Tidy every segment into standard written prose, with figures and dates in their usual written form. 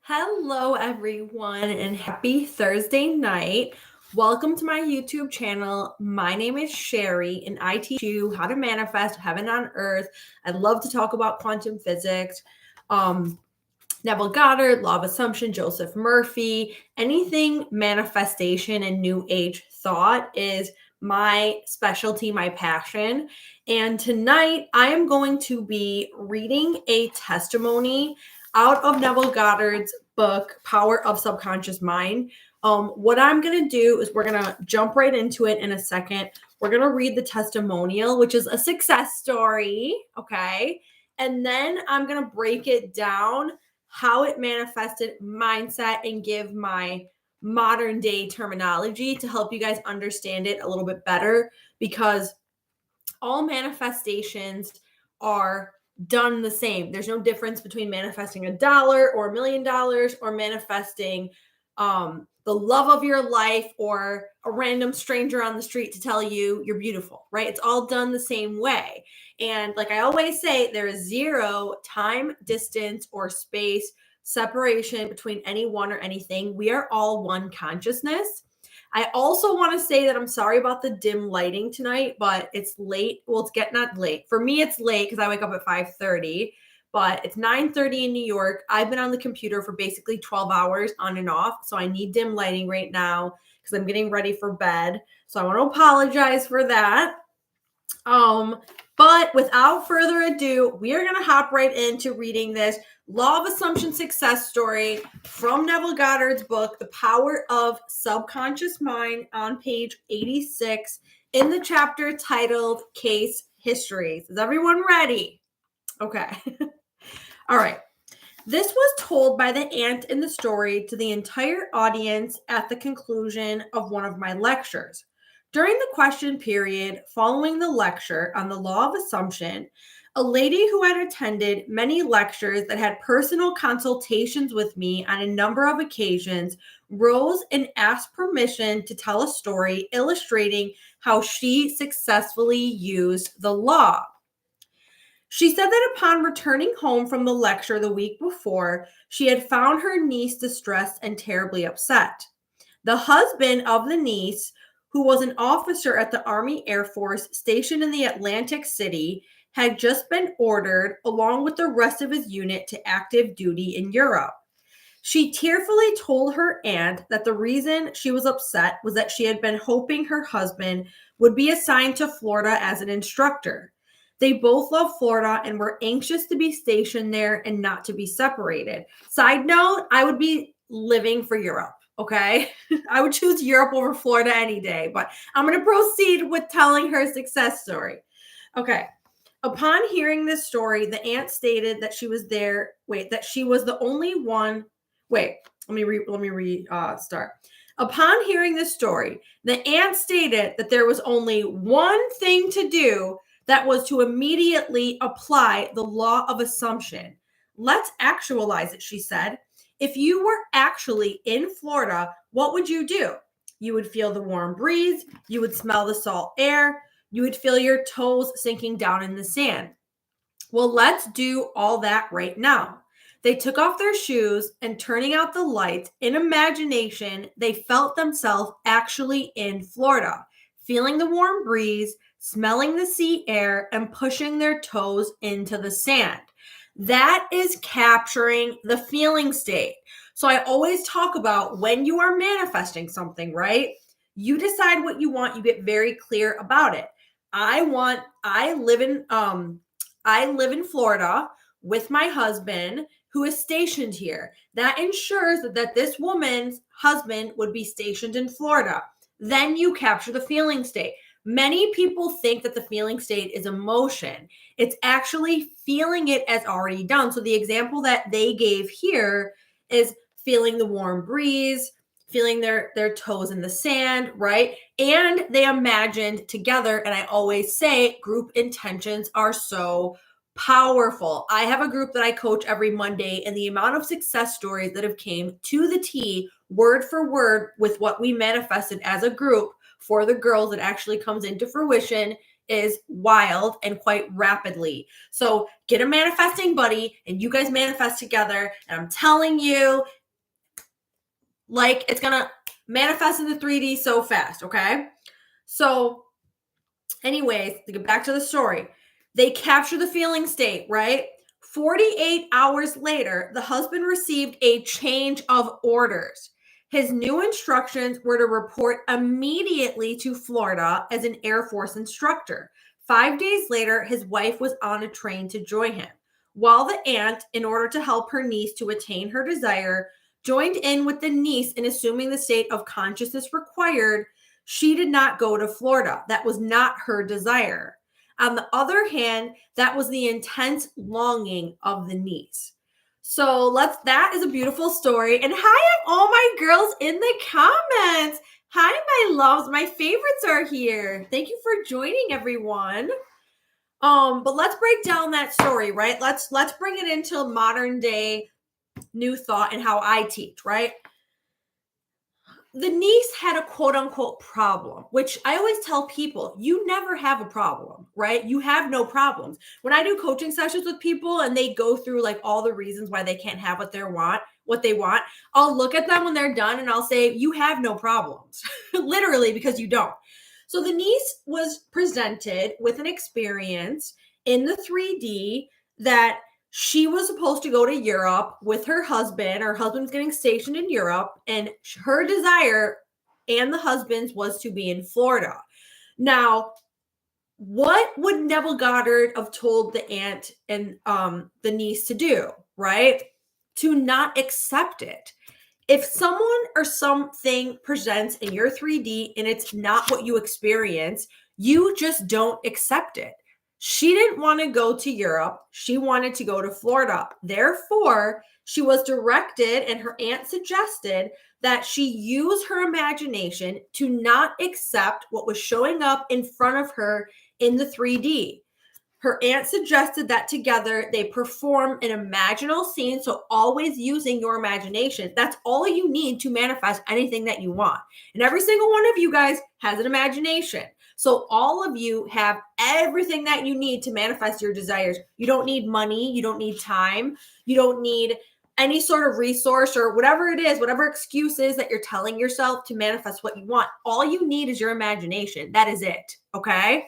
Hello, everyone, and happy Thursday night. Welcome to my YouTube channel. My name is Sherry, and I teach you how to manifest heaven on earth. I love to talk about quantum physics, Neville Goddard, law of assumption, Joseph Murphy, anything manifestation and new age thought is my specialty, my passion. And tonight I am going to be reading a testimony out of Neville Goddard's book, Power of Subconscious Mind. What I'm going to do is we're going to jump right into it in a second. We're going to read the testimonial, which is a success story. Okay. And then I'm going to break it down, how it manifested mindset, and give my modern day terminology to help you guys understand it a little bit better, because all manifestations are done the same. There's no difference between manifesting $1 or $1 million or manifesting the love of your life or a random stranger on the street to tell you you're beautiful, right? It's all done the same way. And like I always say, there is zero time, distance, or space separation between anyone or anything. We are all one consciousness. I also want to say that I'm sorry about the dim lighting tonight, but it's late. Well, it's not late. For me, it's late because I wake up at 5:30, but it's 9:30 in New York. I've been on the computer for basically 12 hours on and off, so I need dim lighting right now because I'm getting ready for bed. So I want to apologize for that. But without further ado, we are going to hop right into reading this Law of Assumption success story from Neville Goddard's book, The Power of Subconscious Mind, on page 86 in the chapter titled Case Histories. Is everyone ready? Okay. All right. This was told by the ant in the story to the entire audience at the conclusion of one of my lectures. During the question period following the lecture on the law of assumption, a lady who had attended many lectures that had personal consultations with me on a number of occasions rose and asked permission to tell a story illustrating how she successfully used the law. She said that upon returning home from the lecture the week before, she had found her niece distressed and terribly upset. The husband of the niece, who was an officer at the Army Air Force stationed in the Atlantic City, had just been ordered, along with the rest of his unit, to active duty in Europe. She tearfully told her aunt that the reason she was upset was that she had been hoping her husband would be assigned to Florida as an instructor. They both love Florida and were anxious to be stationed there and not to be separated. Side note, I would be living for Europe. Okay. I would choose Europe over Florida any day, but I'm going to proceed with telling her success story. Okay. Upon hearing this story, the aunt stated that she was there. That she was the only one. Let me restart. Upon hearing this story, the aunt stated that there was only one thing to do. That was to immediately apply the law of assumption. Let's actualize it, she said. If you were actually in Florida, what would you do? You would feel the warm breeze. You would smell the salt air. You would feel your toes sinking down in the sand. Well, let's do all that right now. They took off their shoes and, turning out the lights, in imagination, they felt themselves actually in Florida, feeling the warm breeze, smelling the sea air, and pushing their toes into the sand. That is capturing the feeling state. So I always talk about when you are manifesting something, right? You decide what you want. You get very clear about it. I live in Florida with my husband, who is stationed here. That ensures that this woman's husband would be stationed in Florida. Then you capture the feeling state. Many people think that the feeling state is emotion. It's actually feeling it as already done. So the example that they gave here is feeling the warm breeze, feeling their toes in the sand, right? And they imagined together. And I always say group intentions are so powerful. I have a group that I coach every Monday, and the amount of success stories that have came to the T, word for word, with what we manifested as a group for the girls that actually comes into fruition is wild and quite rapidly. So get a manifesting buddy and you guys manifest together. And I'm telling you, like, it's going to manifest in the 3D so fast, okay? So anyways, to get back to the story, they capture the feeling state, right? 48 hours later, the husband received a change of orders. His new instructions were to report immediately to Florida as an Air Force instructor. 5 days later, his wife was on a train to join him, while the aunt, in order to help her niece to attain her desire, joined in with the niece in assuming the state of consciousness required. She did not go to Florida. That was not her desire. On the other hand, that was the intense longing of the niece. So that is a beautiful story. And hi, all my girls in the comments. Hi, my loves. My favorites are here. Thank you for joining, everyone. But let's break down that story, right? Let's bring it into modern day new thought and how I teach, right? The niece had a quote unquote problem, which I always tell people, you never have a problem, right? You have no problems. When I do coaching sessions with people and they go through like all the reasons why they can't have what they want, I'll look at them when they're done and I'll say, you have no problems, literally, because you don't. So the niece was presented with an experience in the 3D that she was supposed to go to Europe with her husband. Her husband's getting stationed in Europe, and her desire and the husband's was to be in Florida. Now, what would Neville Goddard have told the aunt and the niece to do, right? To not accept it. If someone or something presents in your 3D and it's not what you experience, you just don't accept it. She didn't want to go to Europe. She wanted to go to Florida. Therefore, she was directed, and her aunt suggested that she use her imagination to not accept what was showing up in front of her in the 3D. Her aunt suggested that together they perform an imaginal scene. So always using your imagination. That's all you need to manifest anything that you want. And every single one of you guys has an imagination. So all of you have everything that you need to manifest your desires. You don't need money. You don't need time. You don't need any sort of resource or whatever it is, whatever excuse is that you're telling yourself to manifest what you want. All you need is your imagination. That is it. Okay.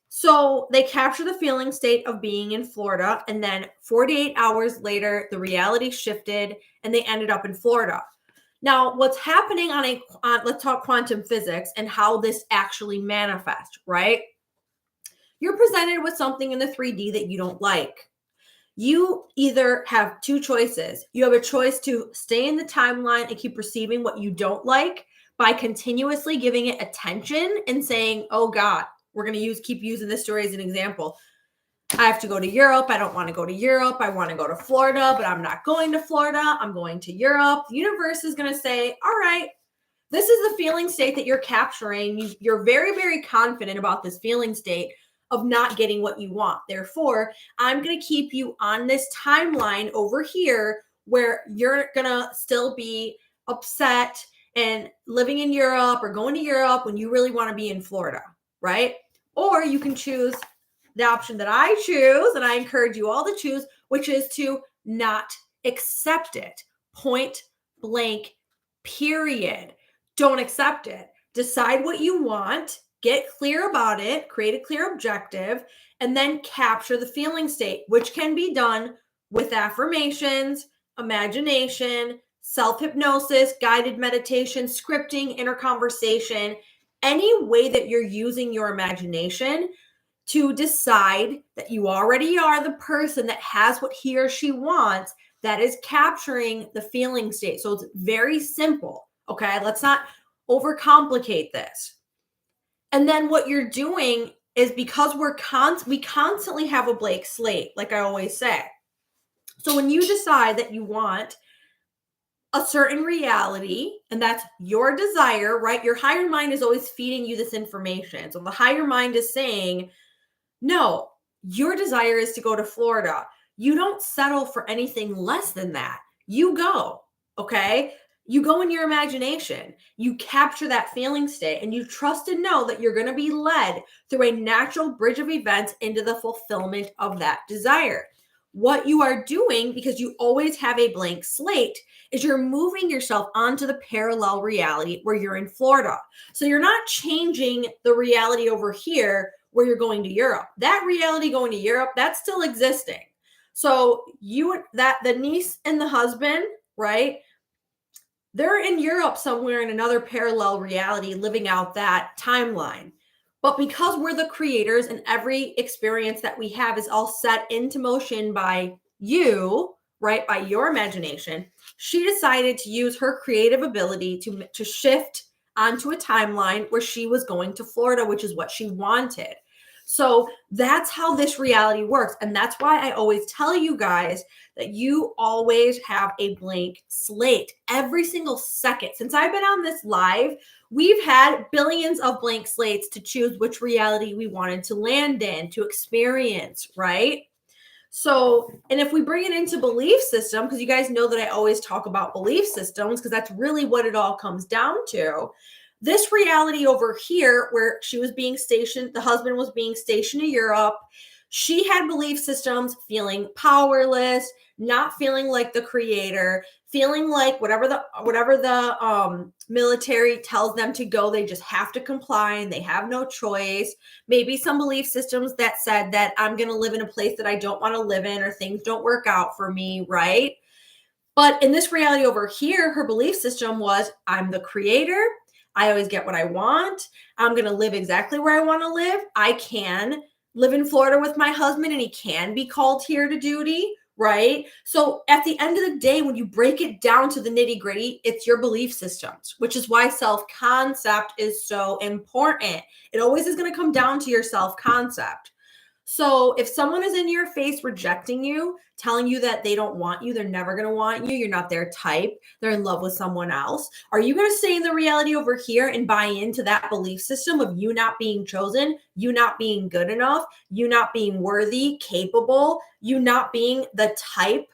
So they capture the feeling state of being in Florida. And then 48 hours later, the reality shifted and they ended up in Florida. Now, what's happening on let's talk quantum physics and how this actually manifests, right? You're presented with something in the 3D that you don't like. You either have two choices. You have a choice to stay in the timeline and keep receiving what you don't like by continuously giving it attention and saying, oh God, we're going to keep using this story as an example. I have to go to Europe. I don't want to go to Europe. I want to go to Florida, but I'm not going to Florida. I'm going to Europe. The universe is going to say, all right, this is the feeling state that you're capturing. You're very, very confident about this feeling state of not getting what you want. Therefore, I'm going to keep you on this timeline over here where you're going to still be upset and living in Europe or going to Europe when you really want to be in Florida, right? Or you can choose the option that I choose, and I encourage you all to choose, which is to not accept it. Point blank, period. Don't accept it. Decide what you want, get clear about it, create a clear objective, and then capture the feeling state, which can be done with affirmations, imagination, self-hypnosis, guided meditation, scripting, inner conversation, any way that you're using your imagination to decide that you already are the person that has what he or she wants, that is capturing the feeling state. So it's very simple. Okay. Let's not overcomplicate this. And then what you're doing is, because we constantly have a blank slate, like I always say. So when you decide that you want a certain reality, and that's your desire, right? Your higher mind is always feeding you this information. So the higher mind is saying, no, your desire is to go to Florida. You don't settle for anything less than that. You go, okay? You go in your imagination, you capture that feeling state, and you trust and know that you're going to be led through a natural bridge of events into the fulfillment of that desire. What you are doing, because you always have a blank slate, is you're moving yourself onto the parallel reality where you're in Florida. So you're not changing the reality over here where you're going to Europe. That reality going to Europe, that's still existing. So the niece and the husband, right? They're in Europe somewhere in another parallel reality living out that timeline. But because we're the creators and every experience that we have is all set into motion by you, right, by your imagination, she decided to use her creative ability to shift onto a timeline where she was going to Florida, which is what she wanted. So that's how this reality works. And that's why I always tell you guys that you always have a blank slate every single second. Since I've been on this live, we've had billions of blank slates to choose which reality we wanted to land in, to experience, right? So, and if we bring it into belief system, because you guys know that I always talk about belief systems, because that's really what it all comes down to. This reality over here, where she was being stationed, the husband was being stationed in Europe, she had belief systems feeling powerless, not feeling like the creator, feeling like whatever the military tells them to go, they just have to comply and they have no choice. Maybe some belief systems that said that I'm going to live in a place that I don't want to live in, or things don't work out for me, right? But in this reality over here, her belief system was, I'm the creator. I always get what I want. I'm going to live exactly where I want to live. I can live in Florida with my husband and he can be called here to duty, right? So at the end of the day, when you break it down to the nitty gritty, it's your belief systems, which is why self-concept is so important. It always is going to come down to your self-concept. So if someone is in your face rejecting you, telling you that they don't want you, they're never going to want you, you're not their type, they're in love with someone else, are you going to stay in the reality over here and buy into that belief system of you not being chosen, you not being good enough, you not being worthy, capable, you not being the type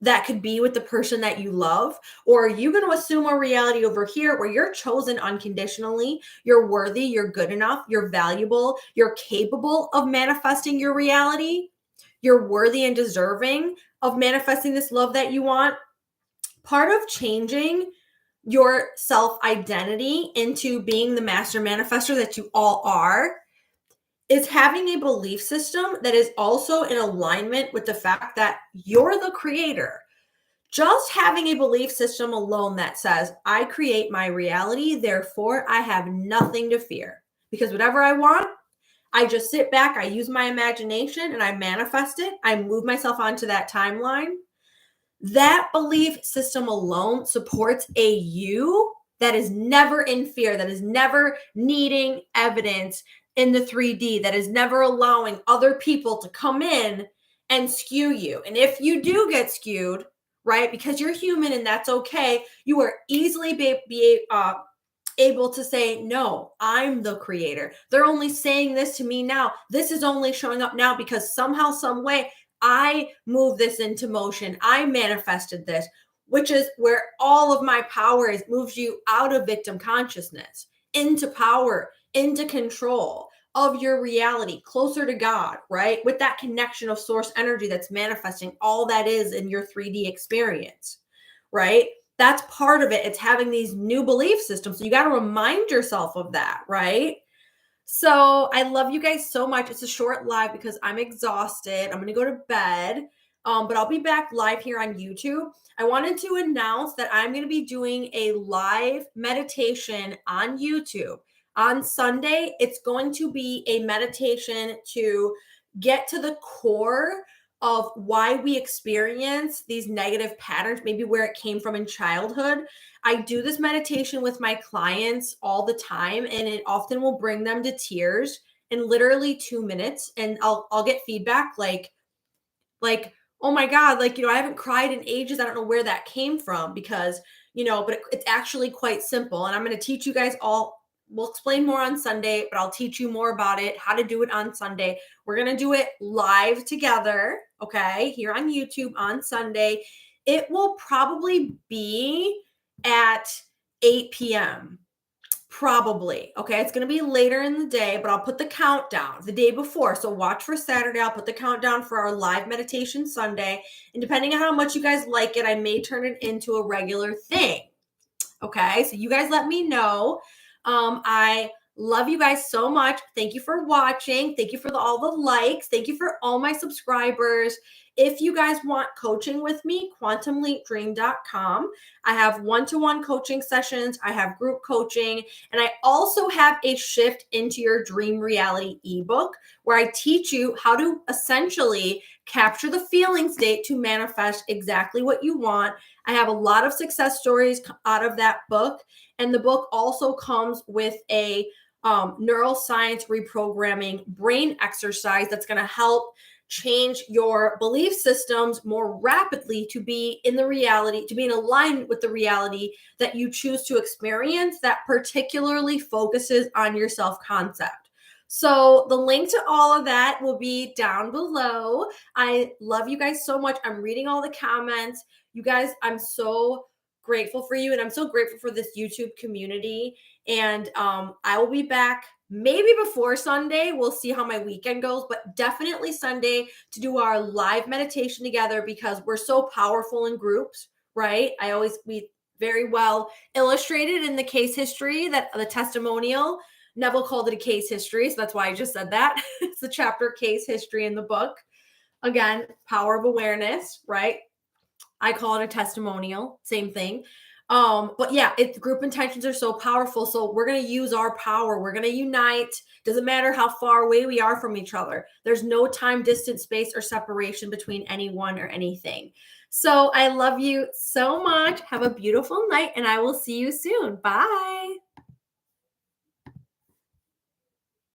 that could be with the person that you love? Or are you going to assume a reality over here where you're chosen unconditionally, you're worthy, you're good enough, you're valuable, you're capable of manifesting your reality, you're worthy and deserving of manifesting this love that you want? Part of changing your self-identity into being the master manifestor that you all are is having a belief system that is also in alignment with the fact that you're the creator. Just having a belief system alone that says, I create my reality, therefore I have nothing to fear. Because whatever I want, I just sit back, I use my imagination, and I manifest it. I move myself onto that timeline. That belief system alone supports a you that is never in fear, that is never needing evidence in the 3D, that is never allowing other people to come in and skew you. And if you do get skewed, right, because you're human and that's okay, you are easily able to say, no, I'm the creator. They're only saying this to me now. This is only showing up now because somehow, some way, I moved this into motion. I manifested this, which is where all of my power is, moves you out of victim consciousness into power, into control of your reality, closer to God, right? With that connection of source energy that's manifesting all that is in your 3D experience, right? That's part of it. It's having these new belief systems. So you got to remind yourself of that, right? So I love you guys so much. It's a short live because I'm exhausted. I'm going to go to bed. But I'll be back live here on YouTube. I wanted to announce that I'm going to be doing a live meditation on YouTube on Sunday. It's going to be a meditation to get to the core of why we experience these negative patterns, maybe where it came from in childhood. I do this meditation with my clients all the time, and it often will bring them to tears in literally 2 minutes. And I'll get feedback like, oh my God, like, I haven't cried in ages. I don't know where that came from because, but it's actually quite simple. And I'm going to teach you guys all. We'll explain more on Sunday, but I'll teach you more about it, how to do it on Sunday. We're going to do it live together, okay, here on YouTube on Sunday. It will probably be at 8 p.m. Probably. Okay. It's going to be later in the day, but I'll put the countdown the day before. So watch for Saturday. I'll put the countdown for our live meditation Sunday. And depending on how much you guys like it, I may turn it into a regular thing. Okay. So you guys let me know. I love you guys so much. Thank you for watching. Thank you for all the likes. Thank you for all my subscribers. If you guys want coaching with me, quantumleapdream.com. I have one-to-one coaching sessions. I have group coaching. And I also have a Shift into Your Dream Reality ebook where I teach you how to essentially capture the feeling state to manifest exactly what you want. I have a lot of success stories out of that book. And the book also comes with a neuroscience reprogramming brain exercise that's going to help change your belief systems more rapidly to be in the reality, to be in alignment with the reality that you choose to experience that particularly focuses on your self-concept. So the link to all of that will be down below. I love you guys so much. I'm reading all the comments. You guys, I'm so grateful for you, and I'm so grateful for this YouTube community. And I will be back maybe before Sunday. We'll see how my weekend goes, but definitely Sunday to do our live meditation together because we're so powerful in groups, right? We very well illustrated in the case history, that the testimonial. Neville called it a case history, so that's why I just said that. It's the chapter case history in the book. Again, power of awareness, right? I call it a testimonial, same thing. But yeah, group intentions are so powerful. So we're going to use our power. We're going to unite. Doesn't matter how far away we are from each other. There's no time, distance, space, or separation between anyone or anything. So I love you so much. Have a beautiful night, and I will see you soon. Bye.